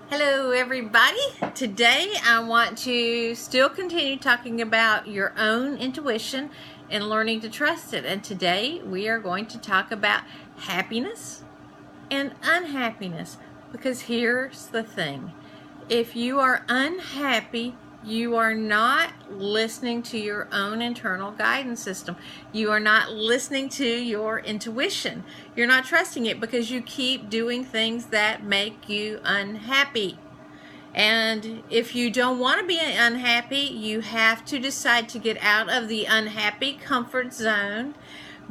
Hello everybody. Today I want to still continue talking about your own intuition and learning to trust it. And today we are going to talk about happiness and unhappiness, because here's the thing. If you are unhappy, you are not listening to your own internal guidance system. You are not listening to your intuition. You're not trusting it because you keep doing things that make you unhappy. And if you don't want to be unhappy, you have to decide to get out of the unhappy comfort zone,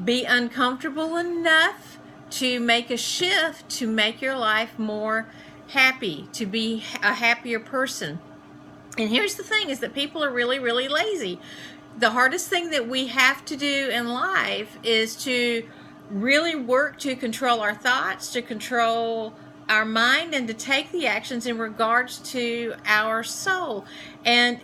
be uncomfortable enough to make a shift to make your life more happy, to be a happier person. And here's the thing, is that people are really, really lazy. The hardest thing that we have to do in life is to really work to control our thoughts, to control our mind, and to take the actions in regards to our soul. And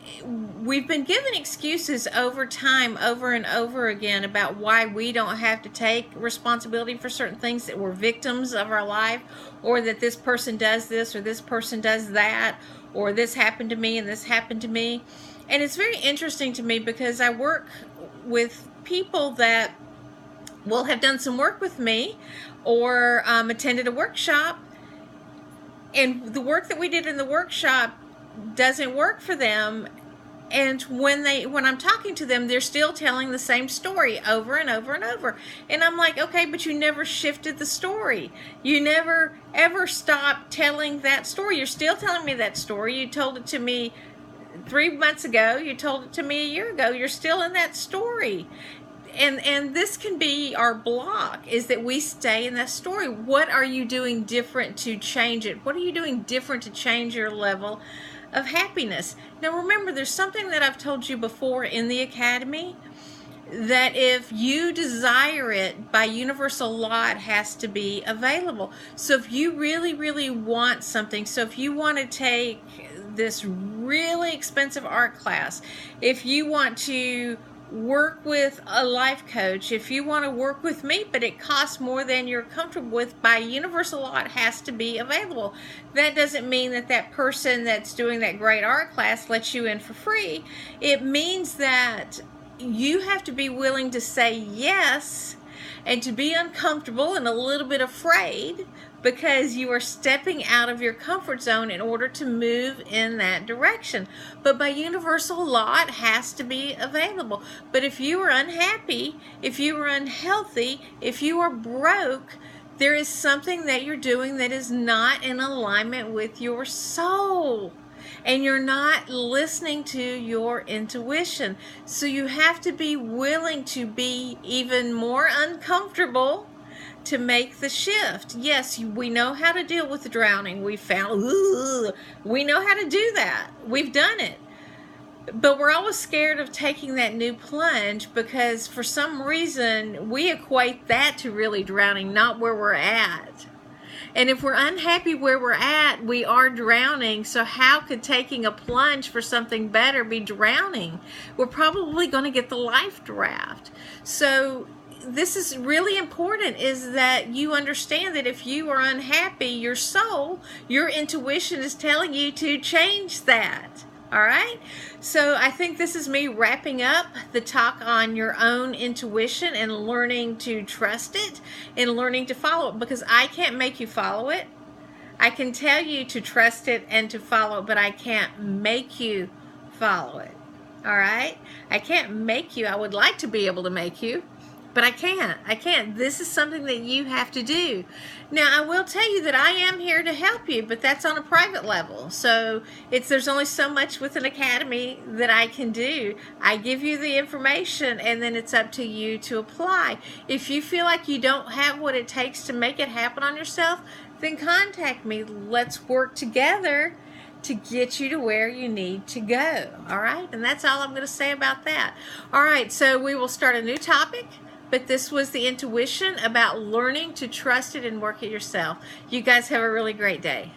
we've been given excuses over time, over and over again, about why we don't have to take responsibility for certain things, that we're victims of our life, or that this person does this or this person does that, or this happened to me and this happened to me. And it's very interesting to me because I work with people that will have done some work with me or attended a workshop, and the work that we did in the workshop doesn't work for them. And when I'm talking to them, they're still telling the same story over and over and over. And I'm like, okay, but you never shifted the story. You never ever stopped telling that story. You're still telling me that story. You told it to me 3 months ago. You told it to me a year ago. You're still in that story. And this can be our block, is that we stay in that story. What are you doing different to change it? What are you doing different to change your level of happiness? Now remember, there's something that I've told you before in the Academy, that if you desire it, by universal law, it has to be available. So if you really, really want something, so if you want to take this really expensive art class, if you want to work with a life coach, if you want to work with me, but it costs more than you're comfortable with, by universal law, it has to be available. That doesn't mean that that person that's doing that great art class lets you in for free. It means that you have to be willing to say yes, and to be uncomfortable and a little bit afraid, because you are stepping out of your comfort zone in order to move in that direction. But by universal law, it has to be available. But if you are unhappy, if you are unhealthy, if you are broke, there is something that you're doing that is not in alignment with your soul. And you're not listening to your intuition. So you have to be willing to be even more uncomfortable to make the shift. Yes, we know how to deal with the drowning. We know how to do that. We've done it. But we're always scared of taking that new plunge, because for some reason we equate that to really drowning, not where we're at. And if we're unhappy where we're at, we are drowning. So how could taking a plunge for something better be drowning? We're probably going to get the life draft. So this is really important, is that you understand that if you are unhappy, your soul, your intuition is telling you to change that. All right? So I think this is me wrapping up the talk on your own intuition and learning to trust it and learning to follow it, because I can't make you follow it. I can tell you to trust it and to follow it, but I can't make you follow it. All right? I can't make you. I would like to be able to make you, but I can't. This is something that you have to do. Now, I will tell you that I am here to help you, but that's on a private level. So there's only so much with an academy that I can do. I give you the information, and then it's up to you to apply. If you feel like you don't have what it takes to make it happen on yourself, then contact me. Let's work together to get you to where you need to go. All right? And that's all I'm going to say about that. All right, so we will start a new topic. But this was the intuition about learning to trust it and work it yourself. You guys have a really great day.